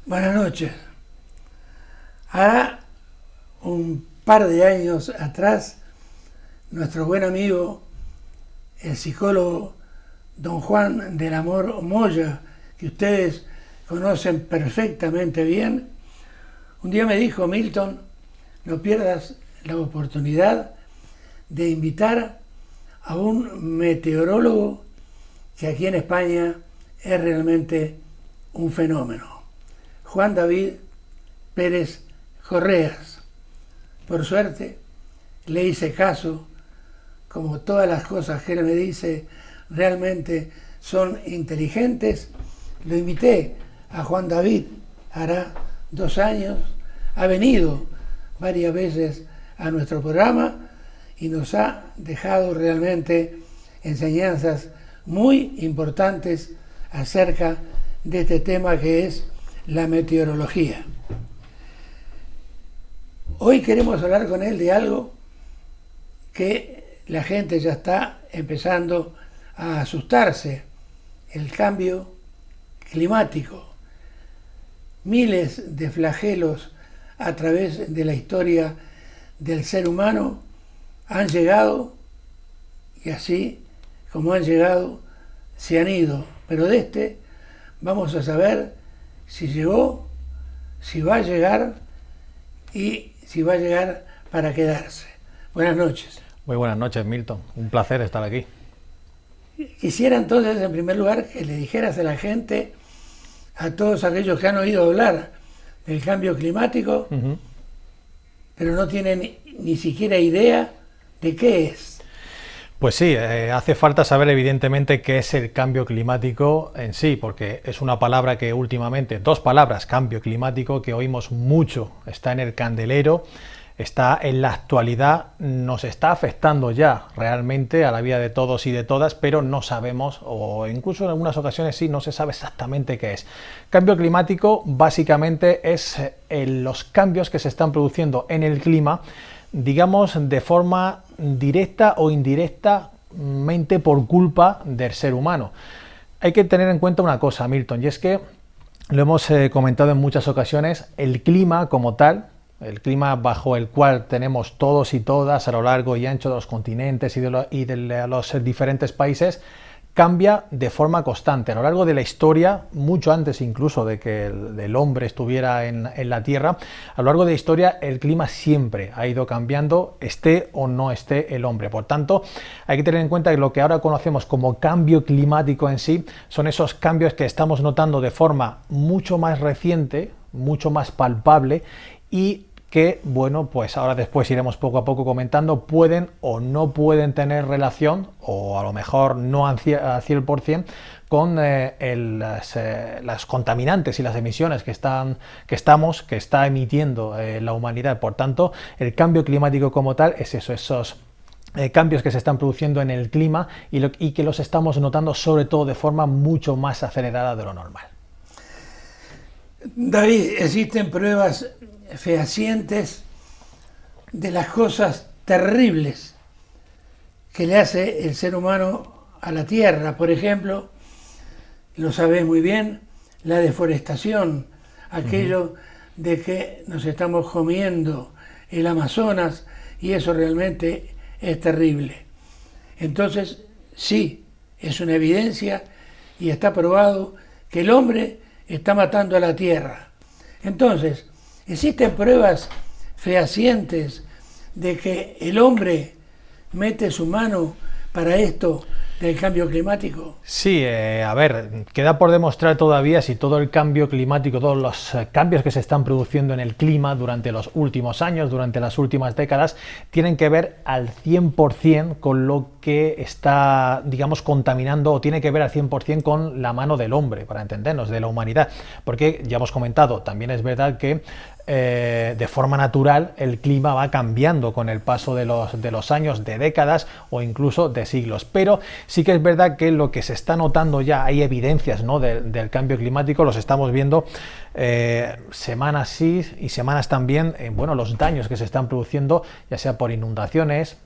Buenas noches. Hará un par de años atrás, nuestro buen amigo, el psicólogo don Juan del Amor Moya, que ustedes conocen perfectamente bien, un día me dijo: Milton, no pierdas la oportunidad de invitar a un meteorólogo que aquí en España es realmente un fenómeno, Juan David Pérez Correas. Por suerte le hice caso. Como todas las cosas que él me dice realmente son inteligentes, lo invité a Juan David, hará 2 años, ha venido varias veces a nuestro programa y nos ha dejado realmente enseñanzas muy importantes acerca de este tema que es la meteorología. Hoy queremos hablar con él de algo que la gente ya está empezando a asustarse: el cambio climático. Miles de flagelos a través de la historia del ser humano han llegado, y así como han llegado, se han ido. Pero de este vamos a saber si llegó, si va a llegar y si va a llegar para quedarse. Buenas noches. Muy buenas noches, Milton. Un placer estar aquí. Quisiera entonces, en primer lugar, que le dijeras a la gente, a todos aquellos que han oído hablar del cambio climático, pero no tienen ni siquiera idea de qué es. Pues sí, hace falta saber evidentemente qué es el cambio climático en sí, porque es una palabra que últimamente, 2 palabras, cambio climático, que oímos mucho, está en el candelero, está en la actualidad, nos está afectando ya realmente a la vida de todos y de todas, pero no sabemos, o incluso en algunas ocasiones sí, no se sabe exactamente qué es. Cambio climático básicamente es los cambios que se están produciendo en el clima, digamos de forma directa o indirectamente por culpa del ser humano. Hay que tener en cuenta una cosa, Milton, y es que lo hemos comentado en muchas ocasiones: el clima como tal, el clima bajo el cual tenemos todos y todas a lo largo y ancho de los continentes y de los diferentes países, cambia de forma constante. A lo largo de la historia, mucho antes incluso de que el hombre estuviera en la Tierra, a lo largo de la historia el clima siempre ha ido cambiando, esté o no esté el hombre. Por tanto, hay que tener en cuenta que lo que ahora conocemos como cambio climático en sí son esos cambios que estamos notando de forma mucho más reciente, mucho más palpable, y que, bueno, pues ahora después iremos poco a poco comentando, pueden o no pueden tener relación, o a lo mejor no al 100%, con las contaminantes y las emisiones que está emitiendo la humanidad. Por tanto, el cambio climático como tal es eso, esos cambios que se están produciendo en el clima y que los estamos notando sobre todo de forma mucho más acelerada de lo normal. David, existen pruebas fehacientes de las cosas terribles que le hace el ser humano a la tierra. Por ejemplo, lo sabés muy bien, la deforestación, aquello de que nos estamos comiendo el Amazonas, y eso realmente es terrible. Entonces, sí, es una evidencia y está probado que el hombre está matando a la tierra. Entonces, existen pruebas fehacientes de que el hombre mete su mano para esto del cambio climático. Sí, a ver, queda por demostrar todavía si todo el cambio climático, todos los cambios que se están produciendo en el clima durante los últimos años, durante las últimas décadas, tienen que ver al 100% con lo que está, digamos, contaminando, o tiene que ver al 100% con la mano del hombre, para entendernos, de la humanidad. Porque ya hemos comentado, también es verdad que de forma natural el clima va cambiando con el paso de los años, de décadas o incluso de siglos, pero sí que es verdad que lo que se está notando ya, hay evidencias, ¿no?, del cambio climático, los estamos viendo semanas sí y semanas también, bueno, los daños que se están produciendo, ya sea por inundaciones,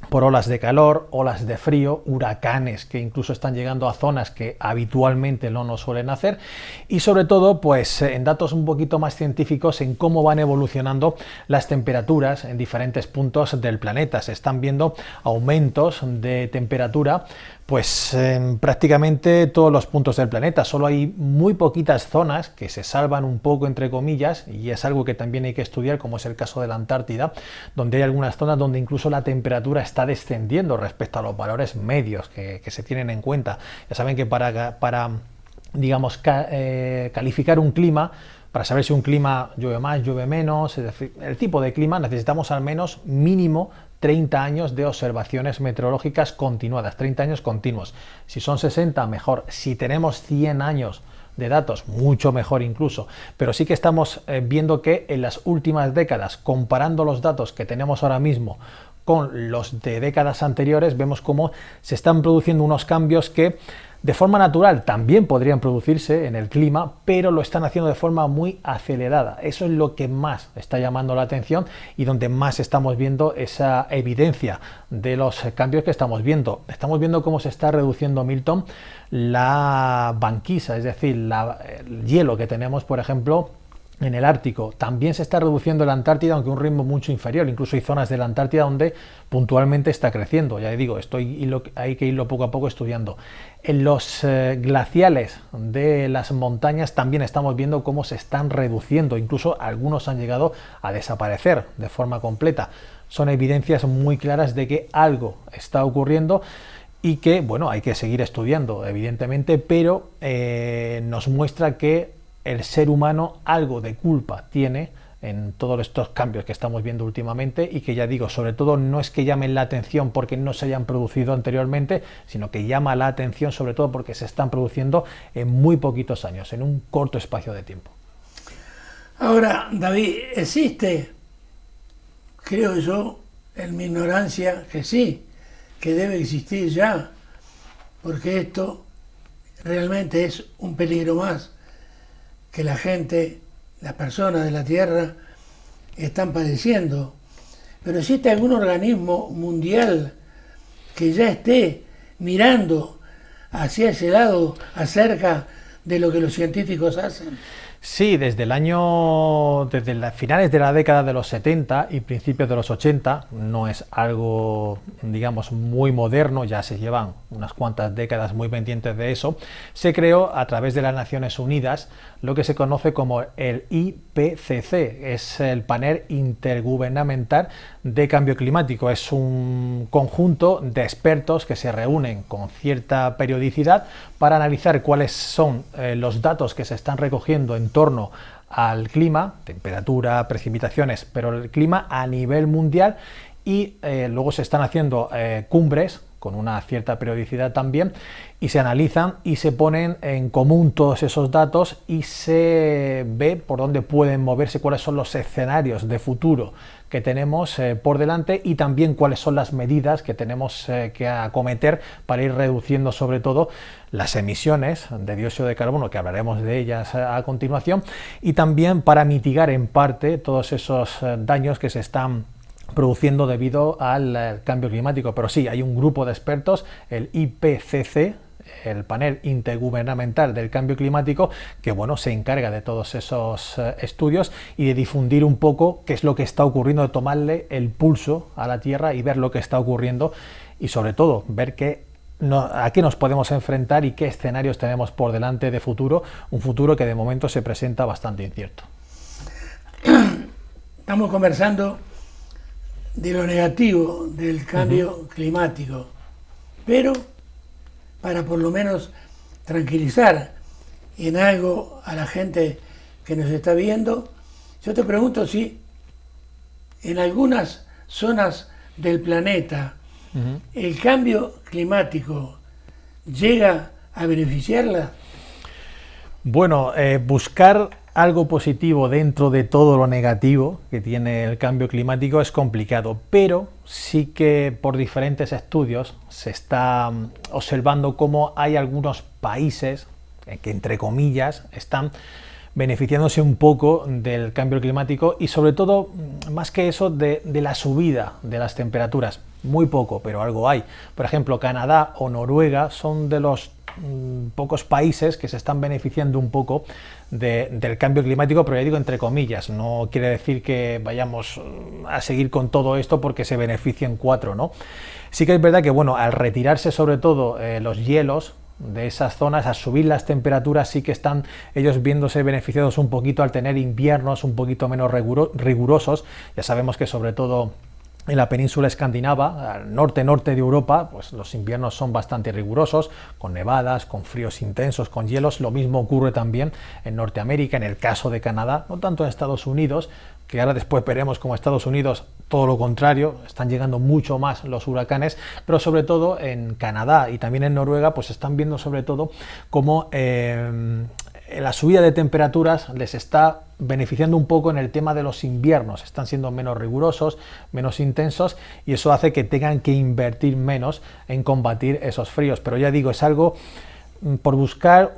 por olas de calor, olas de frío, huracanes que incluso están llegando a zonas que habitualmente no nos suelen hacer, y sobre todo pues en datos un poquito más científicos en cómo van evolucionando las temperaturas en diferentes puntos del planeta. Se están viendo aumentos de temperatura pues en prácticamente todos los puntos del planeta. Solo hay muy poquitas zonas que se salvan un poco entre comillas, y es algo que también hay que estudiar, como es el caso de la Antártida, donde hay algunas zonas donde incluso la temperatura está descendiendo respecto a los valores medios que se tienen en cuenta. Ya saben que para digamos, calificar un clima, para saber si un clima llueve más, llueve menos, es decir, el tipo de clima, necesitamos al menos mínimo 30 años de observaciones meteorológicas continuadas, 30 años continuos. Si son 60, mejor. Si tenemos 100 años de datos, mucho mejor incluso. Pero sí que estamos viendo que en las últimas décadas, comparando los datos que tenemos ahora mismo con los de décadas anteriores, vemos cómo se están produciendo unos cambios que de forma natural también podrían producirse en el clima, pero lo están haciendo de forma muy acelerada. Eso es lo que más está llamando la atención y donde más estamos viendo esa evidencia de los cambios que estamos viendo. Estamos viendo cómo se está reduciendo, Milton, la banquisa, es decir, el hielo que tenemos, por ejemplo, en el Ártico. También se está reduciendo en la Antártida, aunque a un ritmo mucho inferior. Incluso hay zonas de la Antártida donde puntualmente está creciendo. Ya digo, hay que irlo poco a poco estudiando. En los glaciales de las montañas también estamos viendo cómo se están reduciendo. Incluso algunos han llegado a desaparecer de forma completa. Son evidencias muy claras de que algo está ocurriendo y que, bueno, hay que seguir estudiando, evidentemente, pero nos muestra que el ser humano algo de culpa tiene en todos estos cambios que estamos viendo últimamente, y que, ya digo, sobre todo no es que llamen la atención porque no se hayan producido anteriormente, sino que llama la atención sobre todo porque se están produciendo en muy poquitos años, en un corto espacio de tiempo. Ahora, David, existe, creo yo, en mi ignorancia, que sí, que debe existir ya, porque esto realmente es un peligro más que la gente, las personas de la Tierra están padeciendo. Pero existe algún organismo mundial que ya esté mirando hacia ese lado acerca de lo que los científicos hacen. Sí, desde las finales de la década de los 70 y principios de los 80, no es algo, digamos, muy moderno, ya se llevan unas cuantas décadas muy pendientes de eso, se creó a través de las Naciones Unidas lo que se conoce como el IPCC, es el Panel Intergubernamental de Cambio Climático. Es un conjunto de expertos que se reúnen con cierta periodicidad para analizar cuáles son los datos que se están recogiendo en torno al clima, temperatura, precipitaciones, pero el clima a nivel mundial, y luego se están haciendo cumbres con una cierta periodicidad también, y se analizan y se ponen en común todos esos datos y se ve por dónde pueden moverse, cuáles son los escenarios de futuro que tenemos por delante, y también cuáles son las medidas que tenemos que acometer para ir reduciendo sobre todo las emisiones de dióxido de carbono, que hablaremos de ellas a continuación, y también para mitigar en parte todos esos daños que se están produciendo debido al cambio climático. Pero sí, hay un grupo de expertos, el IPCC, el Panel Intergubernamental del Cambio Climático, que, bueno, se encarga de todos esos estudios y de difundir un poco qué es lo que está ocurriendo, de tomarle el pulso a la Tierra y ver lo que está ocurriendo, y sobre todo ver a qué nos podemos enfrentar y qué escenarios tenemos por delante de futuro, un futuro que de momento se presenta bastante incierto. Estamos conversando de lo negativo del cambio climático, pero para por lo menos tranquilizar en algo a la gente que nos está viendo, yo te pregunto si en algunas zonas del planeta el cambio climático llega a beneficiarla. Bueno, buscar algo positivo dentro de todo lo negativo que tiene el cambio climático es complicado, pero sí que por diferentes estudios se está observando cómo hay algunos países que, entre comillas, están beneficiándose un poco del cambio climático y sobre todo, más que eso, de la subida de las temperaturas. Muy poco, pero algo hay. Por ejemplo, Canadá o Noruega son de los pocos países que se están beneficiando un poco del cambio climático, pero ya digo entre comillas, no quiere decir que vayamos a seguir con todo esto porque se beneficien 4, ¿no? Sí que es verdad que, bueno, al retirarse sobre todo los hielos de esas zonas, a subir las temperaturas, sí que están ellos viéndose beneficiados un poquito al tener inviernos un poquito menos rigurosos. Ya sabemos que sobre todo en la península escandinava, al norte de Europa, pues los inviernos son bastante rigurosos, con nevadas, con fríos intensos, con hielos. Lo mismo ocurre también en Norteamérica, en el caso de Canadá, no tanto en Estados Unidos, que ahora después veremos como Estados Unidos todo lo contrario, están llegando mucho más los huracanes, pero sobre todo en Canadá y también en Noruega, pues están viendo sobre todo cómo la subida de temperaturas les está beneficiando un poco en el tema de los inviernos, están siendo menos rigurosos, menos intensos, y eso hace que tengan que invertir menos en combatir esos fríos. Pero ya digo, es algo por buscar,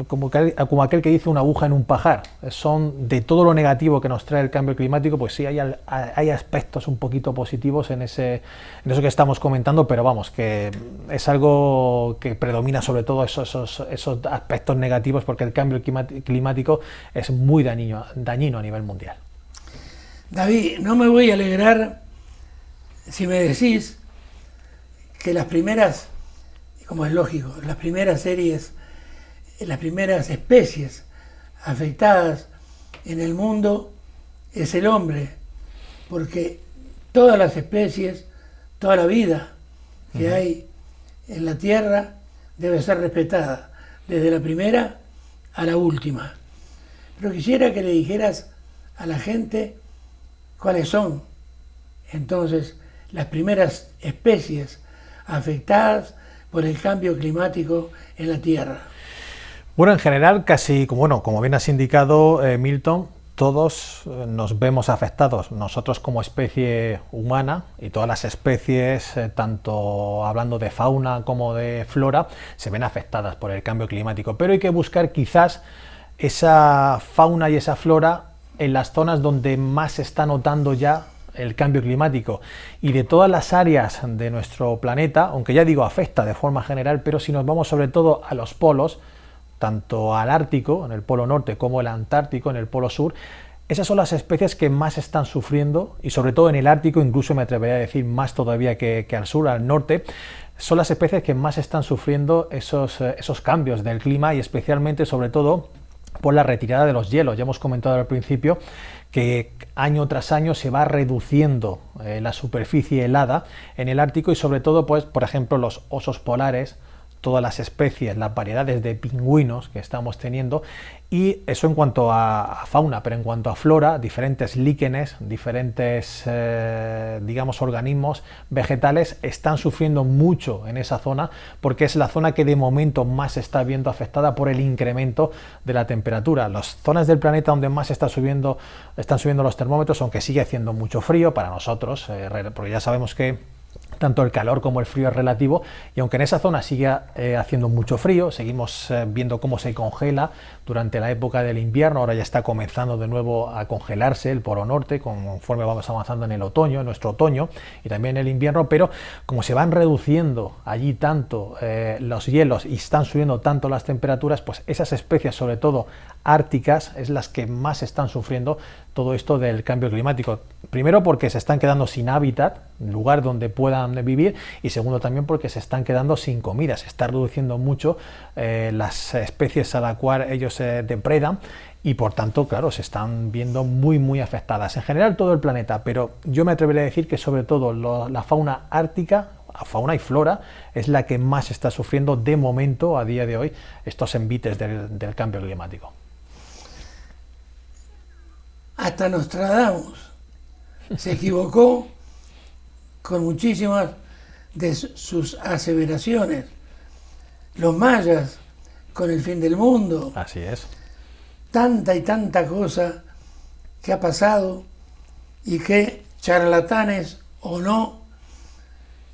como aquel que dice, una aguja en un pajar. Son de todo lo negativo que nos trae el cambio climático, pues sí hay aspectos un poquito positivos en eso que estamos comentando, pero vamos, que es algo que predomina sobre todo esos aspectos negativos, porque el cambio climático es muy dañino a nivel mundial. David, no me voy a alegrar si me decís que las primeras, como es lógico, las primeras especies afectadas en el mundo es el hombre, porque todas las especies, toda la vida que hay en la Tierra debe ser respetada, desde la primera a la última. Pero quisiera que le dijeras a la gente cuáles son entonces las primeras especies afectadas por el cambio climático en la Tierra. Bueno, en general, casi, como bien has indicado, Milton, todos nos vemos afectados. Nosotros como especie humana y todas las especies, tanto hablando de fauna como de flora, se ven afectadas por el cambio climático. Pero hay que buscar quizás esa fauna y esa flora en las zonas donde más se está notando ya el cambio climático, y de todas las áreas de nuestro planeta, aunque ya digo afecta de forma general, pero si nos vamos sobre todo a los polos, tanto al Ártico, en el polo norte, como el Antártico, en el polo sur, esas son las especies que más están sufriendo, y sobre todo en el Ártico, incluso me atrevería a decir más todavía que al sur, al norte, son las especies que más están sufriendo esos cambios del clima, y especialmente sobre todo por la retirada de los hielos. Ya hemos comentado al principio que año tras año se va reduciendo la superficie helada en el Ártico, y sobre todo, pues, por ejemplo, los osos polares, todas las especies, las variedades de pingüinos que estamos teniendo, y eso en cuanto a fauna, pero en cuanto a flora, diferentes líquenes, diferentes, digamos, organismos vegetales están sufriendo mucho en esa zona, porque es la zona que de momento más se está viendo afectada por el incremento de la temperatura. Las zonas del planeta donde más están subiendo los termómetros, aunque sigue haciendo mucho frío para nosotros, porque ya sabemos que tanto el calor como el frío es relativo, y aunque en esa zona sigue haciendo mucho frío, seguimos viendo cómo se congela durante la época del invierno. Ahora ya está comenzando de nuevo a congelarse el polo norte conforme vamos avanzando en el otoño, en nuestro otoño, y también en el invierno, pero como se van reduciendo allí tanto los hielos y están subiendo tanto las temperaturas, pues esas especies, sobre todo árticas, es las que más están sufriendo todo esto del cambio climático. Primero porque se están quedando sin hábitat, lugar donde puedan vivir, y segundo también porque se están quedando sin comida, se está reduciendo mucho las especies a las cuales ellos se depredan, y por tanto, claro, se están viendo muy afectadas. En general todo el planeta, pero yo me atrevería a decir que sobre todo la fauna ártica, fauna y flora, es la que más está sufriendo de momento, a día de hoy, estos envites del cambio climático. Hasta Nostradamus se equivocó con muchísimas de sus aseveraciones. Los mayas con el fin del mundo. Así es. Tanta y tanta cosa que ha pasado, y que charlatanes o no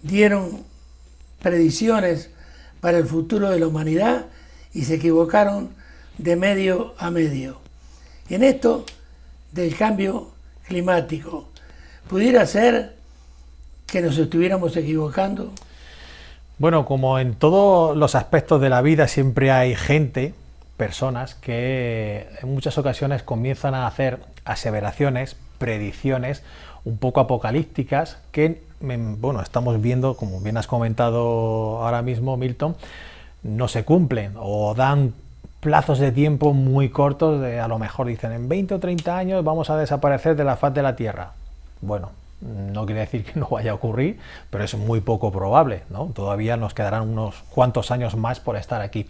dieron predicciones para el futuro de la humanidad y se equivocaron de medio a medio. En esto del cambio climático, ¿pudiera ser que nos estuviéramos equivocando? Bueno, como en todos los aspectos de la vida siempre hay gente, personas que en muchas ocasiones comienzan a hacer aseveraciones, predicciones un poco apocalípticas que, bueno, estamos viendo, como bien has comentado ahora mismo, Milton, no se cumplen o dan plazos de tiempo muy cortos, a lo mejor dicen en 20 o 30 años vamos a desaparecer de la faz de la Tierra. Bueno, no quiere decir que no vaya a ocurrir, pero es muy poco probable, ¿no? Todavía nos quedarán unos cuantos años más por estar aquí.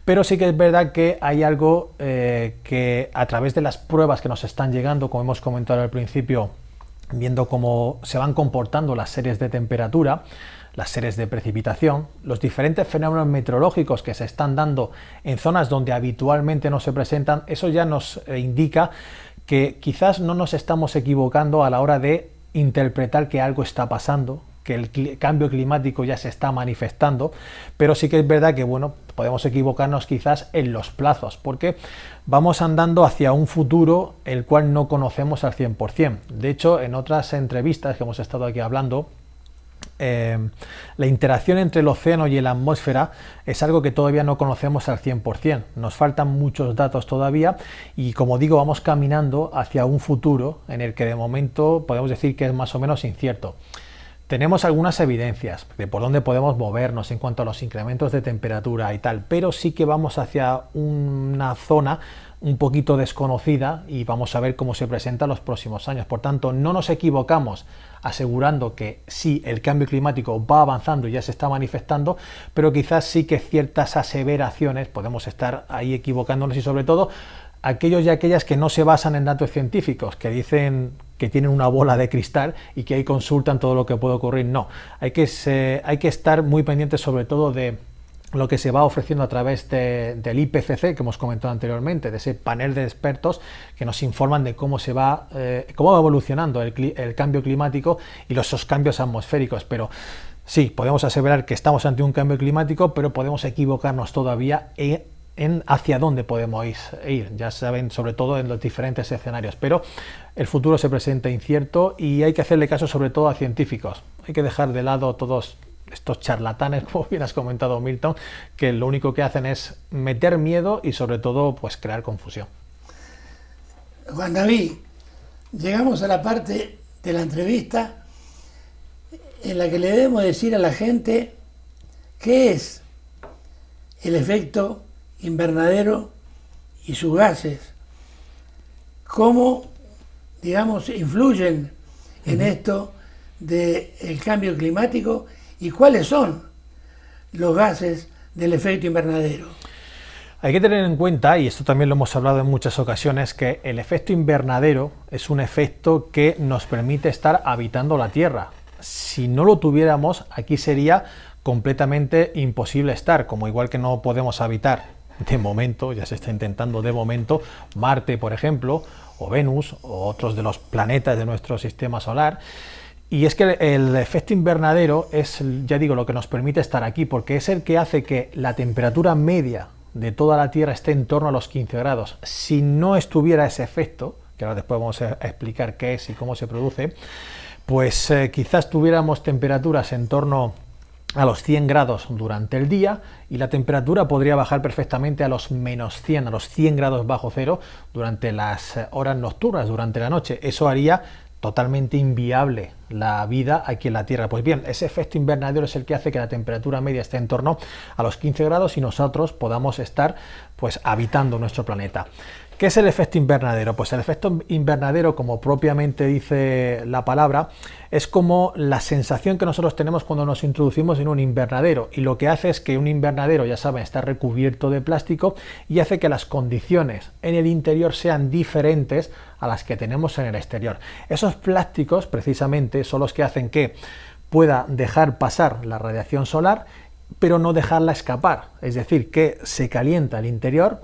Pero sí que es verdad que hay algo que a través de las pruebas que nos están llegando, como hemos comentado al principio, viendo cómo se van comportando las series de temperatura, las series de precipitación, los diferentes fenómenos meteorológicos que se están dando en zonas donde habitualmente no se presentan, eso ya nos indica que quizás no nos estamos equivocando a la hora de interpretar que algo está pasando, que el cambio climático ya se está manifestando, pero sí que es verdad que, bueno, podemos equivocarnos quizás en los plazos, porque vamos andando hacia un futuro el cual no conocemos al 100%. De hecho, en otras entrevistas que hemos estado aquí hablando, la interacción entre el océano y la atmósfera es algo que todavía no conocemos al 100%. Nos faltan muchos datos todavía y, como digo, vamos caminando hacia un futuro en el que de momento podemos decir que es más o menos incierto. Tenemos algunas evidencias de por dónde podemos movernos en cuanto a los incrementos de temperatura y tal, pero sí que vamos hacia una zona un poquito desconocida y vamos a ver cómo se presenta en los próximos años. Por tanto, no nos equivocamos asegurando que sí, el cambio climático va avanzando y ya se está manifestando, pero quizás sí que ciertas aseveraciones podemos estar ahí equivocándonos, y sobre todo aquellos y aquellas que no se basan en datos científicos, que dicen que tienen una bola de cristal y que ahí consultan todo lo que puede ocurrir. No, hay que estar muy pendientes sobre todo de lo que se va ofreciendo a través del IPCC, que hemos comentado anteriormente, de ese panel de expertos que nos informan de cómo va evolucionando el cambio climático y esos cambios atmosféricos. Pero sí, podemos aseverar que estamos ante un cambio climático, pero podemos equivocarnos todavía en hacia dónde podemos ir, ya saben, sobre todo en los diferentes escenarios, pero el futuro se presenta incierto y hay que hacerle caso sobre todo a científicos. Hay que dejar de lado todos estos charlatanes, como bien has comentado, Milton, que lo único que hacen es meter miedo y sobre todo pues crear confusión. Juan David, llegamos a la parte de la entrevista en la que le debemos decir a la gente qué es el efecto invernadero y sus gases, cómo, digamos, influyen en esto del cambio climático y cuáles son los gases del efecto invernadero. Hay que tener en cuenta, y esto también lo hemos hablado en muchas ocasiones, que el efecto invernadero es un efecto que nos permite estar habitando la Tierra. Si no lo tuviéramos, aquí sería completamente imposible estar, como igual que no podemos habitar de momento, ya se está intentando de momento, Marte, por ejemplo, o Venus, o otros de los planetas de nuestro sistema solar. Y es que el efecto invernadero es, ya digo, lo que nos permite estar aquí, porque es el que hace que la temperatura media de toda la Tierra esté en torno a los 15 grados. Si no estuviera ese efecto, que ahora después vamos a explicar qué es y cómo se produce, pues quizás tuviéramos temperaturas en torno a los 100 grados durante el día y la temperatura podría bajar perfectamente a los menos 100, a los 100 grados bajo cero durante las horas nocturnas, durante la noche. Eso haría totalmente inviable la vida aquí en la Tierra. Pues bien, ese efecto invernadero es el que hace que la temperatura media esté en torno a los 15 grados y nosotros podamos estar pues habitando nuestro planeta. ¿Qué es el efecto invernadero? Pues el efecto invernadero, como propiamente dice la palabra, es como la sensación que nosotros tenemos cuando nos introducimos en un invernadero, y lo que hace es que un invernadero, ya saben, está recubierto de plástico y hace que las condiciones en el interior sean diferentes a las que tenemos en el exterior. Esos plásticos precisamente son los que hacen que pueda dejar pasar la radiación solar, pero no dejarla escapar, es decir, que se calienta el interior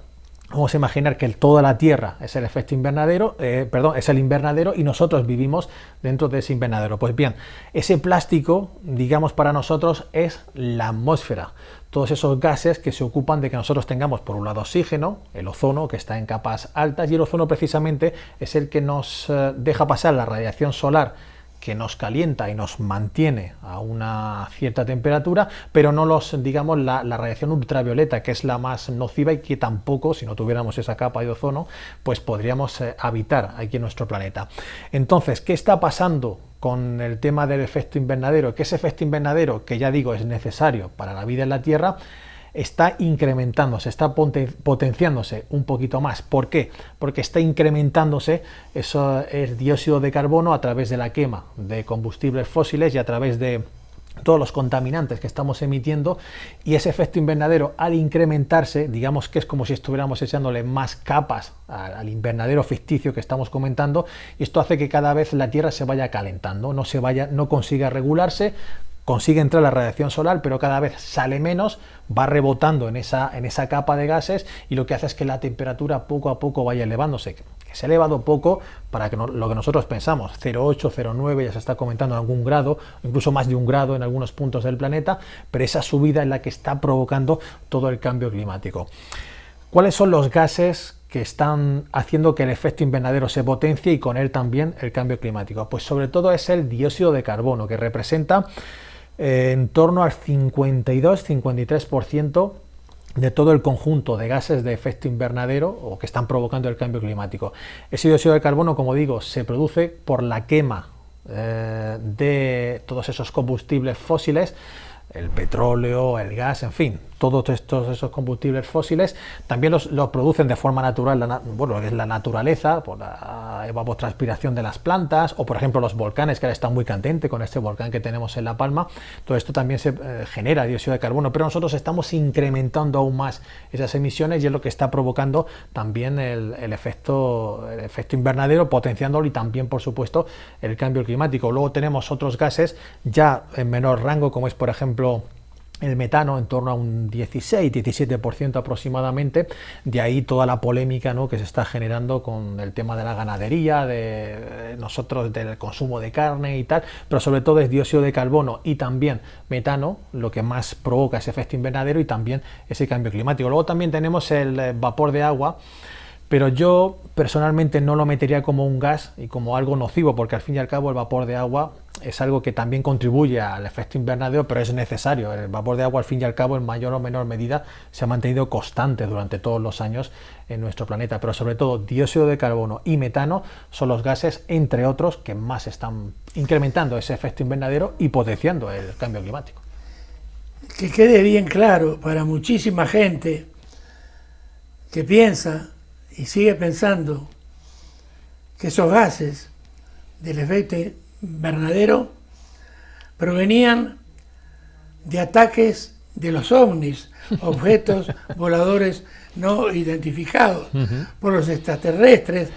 Vamos a imaginar que toda la Tierra es el efecto invernadero, es el invernadero y nosotros vivimos dentro de ese invernadero. Pues bien, ese plástico, digamos, para nosotros es la atmósfera. Todos esos gases que se ocupan de que nosotros tengamos, por un lado, oxígeno, el ozono, que está en capas altas, y el ozono precisamente es el que nos deja pasar la radiación solar, que nos calienta y nos mantiene a una cierta temperatura, pero no digamos, la radiación ultravioleta, que es la más nociva y que tampoco, si no tuviéramos esa capa de ozono, pues podríamos habitar aquí en nuestro planeta. Entonces, ¿qué está pasando con el tema del efecto invernadero? Que ese efecto invernadero, que ya digo es necesario para la vida en la Tierra, está incrementándose, está potenciándose un poquito más. ¿Por qué? Porque está incrementándose el dióxido de carbono a través de la quema de combustibles fósiles y a través de todos los contaminantes que estamos emitiendo, y ese efecto invernadero, al incrementarse, digamos que es como si estuviéramos echándole más capas al invernadero ficticio que estamos comentando, y esto hace que cada vez la Tierra se vaya calentando, no consiga regularse. Consigue entrar la radiación solar, pero cada vez sale menos, va rebotando en esa capa de gases, y lo que hace es que la temperatura poco a poco vaya elevándose. Que se ha elevado poco para que lo que nosotros pensamos, 0,8, 0,9, ya se está comentando en algún grado, incluso más de 1 grado en algunos puntos del planeta, pero esa subida es la que está provocando todo el cambio climático. ¿Cuáles son los gases que están haciendo que el efecto invernadero se potencie y con él también el cambio climático? Pues sobre todo es el dióxido de carbono, que representa en torno al 52-53% de todo el conjunto de gases de efecto invernadero o que están provocando el cambio climático. Ese dióxido de carbono, como digo, se produce por la quema de todos esos combustibles fósiles, el petróleo, el gas, en fin, todos esos combustibles fósiles. También los producen de forma natural, lo que es la naturaleza, por la evapotranspiración de las plantas, o por ejemplo los volcanes, que ahora están muy candentes con este volcán que tenemos en La Palma. Todo esto también se genera dióxido de carbono, pero nosotros estamos incrementando aún más esas emisiones, y es lo que está provocando también el efecto invernadero, potenciándolo, y también, por supuesto, el cambio climático. Luego tenemos otros gases ya en menor rango, como es, por ejemplo, el metano, en torno a un 16-17% aproximadamente. De ahí toda la polémica, ¿no?, que se está generando con el tema de la ganadería, de nosotros, del consumo de carne y tal, pero sobre todo es dióxido de carbono y también metano lo que más provoca ese efecto invernadero y también ese cambio climático. Luego también tenemos el vapor de agua, pero yo personalmente no lo metería como un gas y como algo nocivo, porque al fin y al cabo el vapor de agua es algo que también contribuye al efecto invernadero, pero es necesario. El vapor de agua, al fin y al cabo, en mayor o menor medida, se ha mantenido constante durante todos los años en nuestro planeta, pero sobre todo dióxido de carbono y metano son los gases, entre otros, que más están incrementando ese efecto invernadero y potenciando el cambio climático. Que quede bien claro para muchísima gente que piensa y sigue pensando que esos gases del efecto invernadero provenían de ataques de los ovnis, objetos voladores no identificados, por los extraterrestres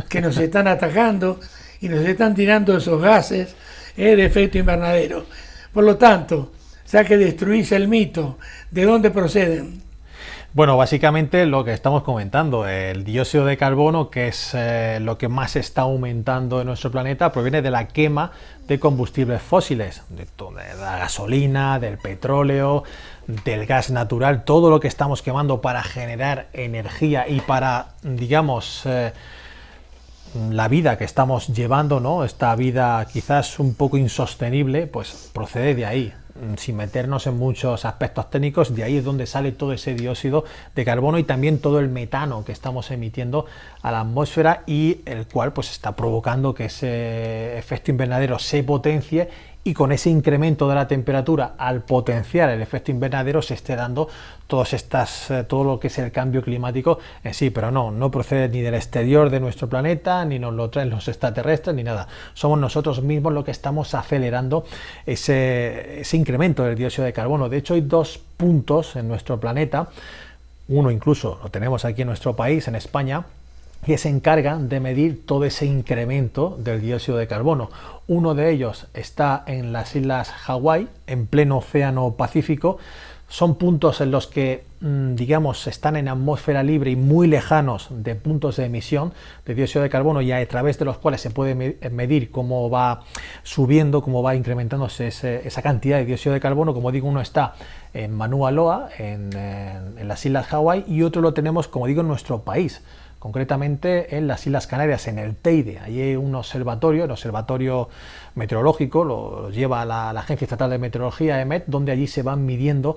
que nos están atacando y nos están tirando esos gases de efecto invernadero. Por lo tanto, ya que destruís el mito, ¿de dónde proceden? Bueno, básicamente lo que estamos comentando, el dióxido de carbono, que es lo que más está aumentando en nuestro planeta, proviene de la quema de combustibles fósiles, de la gasolina, del petróleo, del gas natural, todo lo que estamos quemando para generar energía y para, digamos, la vida que estamos llevando, ¿no?, esta vida quizás un poco insostenible, pues procede de ahí. Sin meternos en muchos aspectos técnicos, de ahí es donde sale todo ese dióxido de carbono y también todo el metano que estamos emitiendo a la atmósfera, y el cual pues está provocando que ese efecto invernadero se potencie, y con ese incremento de la temperatura, al potenciar el efecto invernadero, se esté dando todo lo que es el cambio climático en sí. Pero no procede ni del exterior de nuestro planeta, ni nos lo traen los extraterrestres, ni nada. Somos nosotros mismos los que estamos acelerando ese incremento del dióxido de carbono. De hecho, hay 2 puntos en nuestro planeta, uno incluso lo tenemos aquí en nuestro país, en España, que se encargan de medir todo ese incremento del dióxido de carbono. Uno de ellos está en las islas Hawái, en pleno océano Pacífico. son puntos en los que, digamos, están en atmósfera libre y muy lejanos de puntos de emisión de dióxido de carbono, y a través de los cuales se puede medir cómo va subiendo, cómo va incrementándose esa cantidad de dióxido de carbono. Como digo, uno está en Mauna Loa, en las Islas Hawái, y otro lo tenemos, como digo, en nuestro país, concretamente en las Islas Canarias, en el Teide. Allí hay un observatorio, el observatorio meteorológico, lo lleva la Agencia Estatal de Meteorología, EMET, donde allí se van midiendo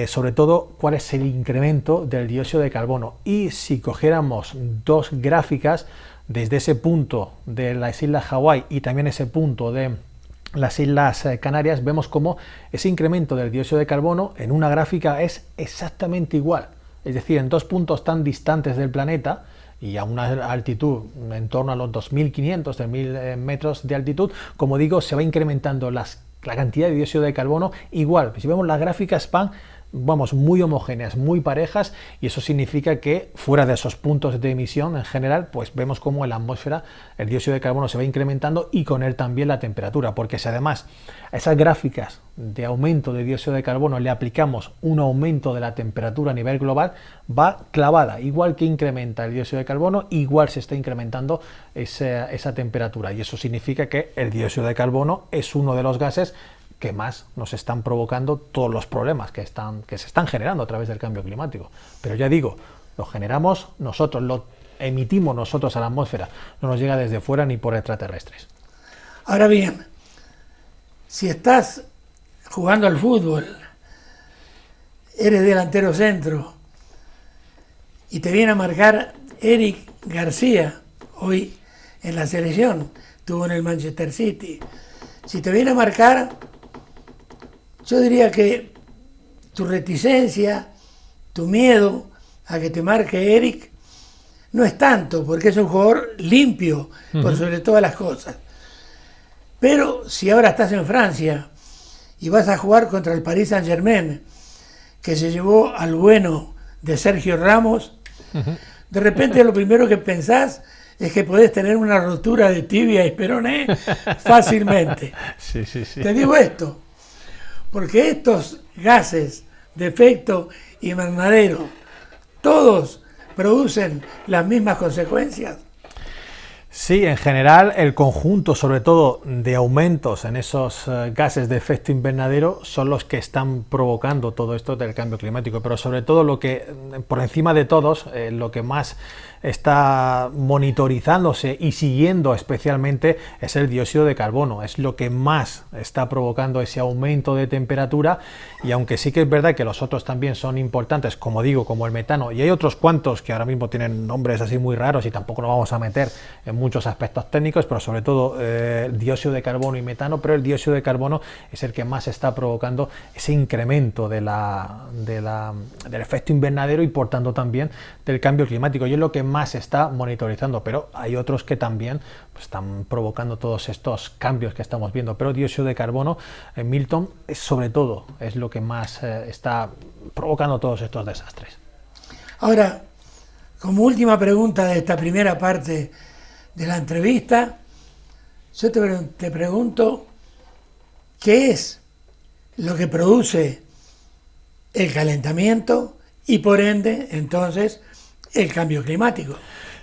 sobre todo cuál es el incremento del dióxido de carbono. Y si cogiéramos dos gráficas desde ese punto de las Islas Hawái y también ese punto de las Islas Canarias, vemos cómo ese incremento del dióxido de carbono en una gráfica es exactamente igual. Es decir, en dos puntos tan distantes del planeta y a una altitud en torno a los 2.500, 3.000 metros de altitud, como digo, se va incrementando la cantidad de dióxido de carbono igual. Si vemos las gráficas van, vamos, muy homogéneas, muy parejas, y eso significa que fuera de esos puntos de emisión en general, pues vemos como en la atmósfera el dióxido de carbono se va incrementando y con él también la temperatura, porque si además a esas gráficas de aumento de dióxido de carbono le aplicamos un aumento de la temperatura a nivel global, va clavada, igual que incrementa el dióxido de carbono, igual se está incrementando esa temperatura, y eso significa que el dióxido de carbono es uno de los gases que más nos están provocando todos los problemas que se están generando a través del cambio climático. Pero ya digo, lo generamos nosotros, lo emitimos nosotros a la atmósfera, no nos llega desde fuera ni por extraterrestres. Ahora bien, si estás jugando al fútbol, eres delantero centro y te viene a marcar Eric García, hoy en la selección, estuvo en el Manchester City, si te viene a marcar, yo diría que tu reticencia, tu miedo a que te marque Eric, no es tanto, porque es un jugador limpio, por sobre todas las cosas. Pero si ahora estás en Francia y vas a jugar contra el Paris Saint-Germain, que se llevó al bueno de Sergio Ramos, de repente lo primero que pensás es que podés tener una rotura de tibia y peroné fácilmente. Sí. Te digo esto, porque estos gases de efecto invernadero, todos producen las mismas consecuencias. Sí, en general el conjunto, sobre todo de aumentos en esos gases de efecto invernadero, son los que están provocando todo esto del cambio climático, pero sobre todo lo que, por encima de todos, lo que más está monitorizándose y siguiendo especialmente es el dióxido de carbono. Es lo que más está provocando ese aumento de temperatura, y aunque sí que es verdad que los otros también son importantes, como digo, como el metano, y hay otros cuantos que ahora mismo tienen nombres así muy raros y tampoco nos vamos a meter en muchos aspectos técnicos, pero sobre todo dióxido de carbono y metano, pero el dióxido de carbono es el que más está provocando ese incremento del efecto invernadero y por tanto también del cambio climático, y es lo que más se está monitorizando, pero hay otros que también pues, están provocando todos estos cambios que estamos viendo, pero dióxido de carbono, Milton, sobre todo es lo que más está provocando todos estos desastres. Ahora, como última pregunta de esta primera parte de la entrevista, yo te pregunto, ¿qué es lo que produce el calentamiento y por ende, entonces, el cambio climático?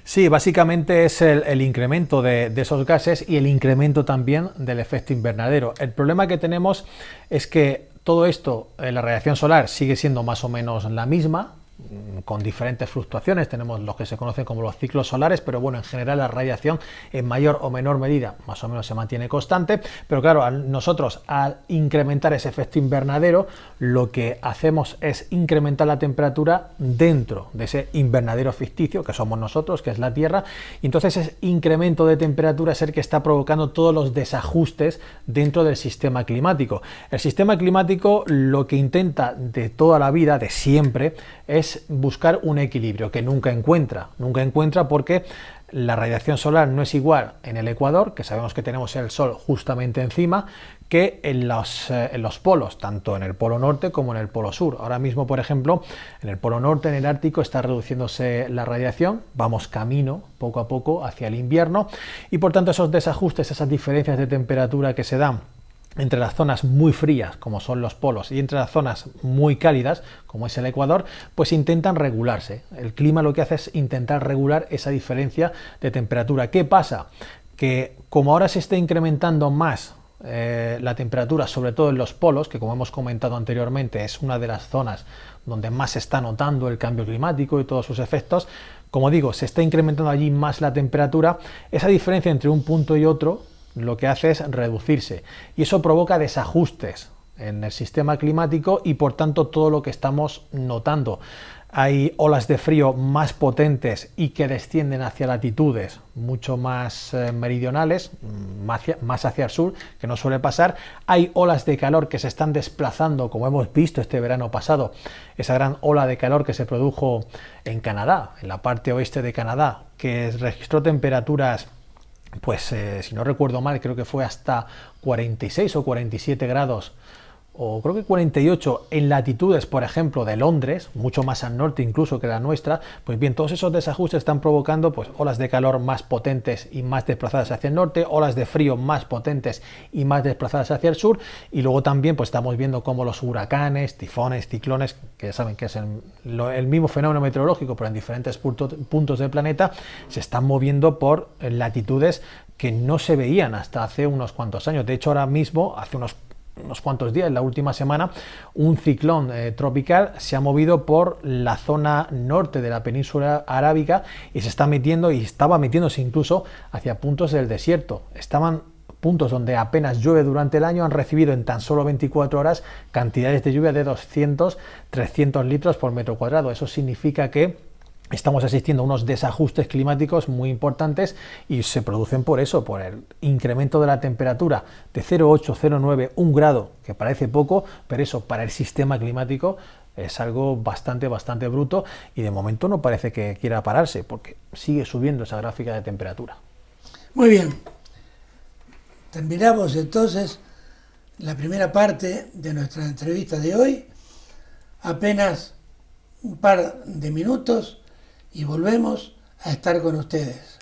Sí, básicamente es el incremento de esos gases y el incremento también del efecto invernadero. El problema que tenemos es que todo esto, la radiación solar sigue siendo más o menos la misma, con diferentes fluctuaciones. Tenemos los que se conocen como los ciclos solares, pero bueno, en general la radiación en mayor o menor medida más o menos se mantiene constante, pero claro, nosotros al incrementar ese efecto invernadero, lo que hacemos es incrementar la temperatura dentro de ese invernadero ficticio que somos nosotros, que es la Tierra, y entonces ese incremento de temperatura es el que está provocando todos los desajustes dentro del sistema climático. El sistema climático lo que intenta de toda la vida, de siempre, es buscar un equilibrio que nunca encuentra porque la radiación solar no es igual en el Ecuador, que sabemos que tenemos el Sol justamente encima, que en los polos, tanto en el polo norte como en el polo sur. Ahora mismo, por ejemplo, en el polo norte, en el Ártico, está reduciéndose la radiación, vamos camino poco a poco hacia el invierno, y por tanto esos desajustes, esas diferencias de temperatura que se dan entre las zonas muy frías, como son los polos, y entre las zonas muy cálidas, como es el Ecuador, pues intentan regularse. El clima lo que hace es intentar regular esa diferencia de temperatura. ¿Qué pasa? Que como ahora se está incrementando más la temperatura, sobre todo en los polos, que como hemos comentado anteriormente es una de las zonas donde más se está notando el cambio climático y todos sus efectos, como digo, se está incrementando allí más la temperatura, esa diferencia entre un punto y otro lo que hace es reducirse y eso provoca desajustes en el sistema climático y por tanto todo lo que estamos notando. Hay olas de frío más potentes y que descienden hacia latitudes mucho más meridionales, más hacia el sur, que no suele pasar. Hay olas de calor que se están desplazando, como hemos visto este verano pasado, esa gran ola de calor que se produjo en Canadá, en la parte oeste de Canadá, que registró temperaturas, pues si no recuerdo mal, creo que fue hasta 46 o 47 grados, o creo que 48 en latitudes, por ejemplo, de Londres, mucho más al norte incluso que la nuestra. Pues bien, todos esos desajustes están provocando pues olas de calor más potentes y más desplazadas hacia el norte, olas de frío más potentes y más desplazadas hacia el sur, y luego también pues estamos viendo cómo los huracanes, tifones, ciclones, que ya saben que es el mismo fenómeno meteorológico pero en diferentes puntos del planeta, se están moviendo por latitudes que no se veían hasta hace unos cuantos años. De hecho, ahora mismo, hace unos cuantos días, en la última semana, un ciclón tropical se ha movido por la zona norte de la península arábiga y se está metiendo, y estaba metiéndose incluso hacia puntos del desierto. Estaban puntos donde apenas llueve durante el año, han recibido en tan solo 24 horas cantidades de lluvia de 200-300 litros por metro cuadrado. Eso significa que estamos asistiendo a unos desajustes climáticos muy importantes y se producen por eso, por el incremento de la temperatura de 0,8, 0,9, 1 grado, que parece poco, pero eso para el sistema climático es algo bastante bruto y de momento no parece que quiera pararse porque sigue subiendo esa gráfica de temperatura. Muy bien, terminamos entonces la primera parte de nuestra entrevista de hoy, apenas un par de minutos y volvemos a estar con ustedes.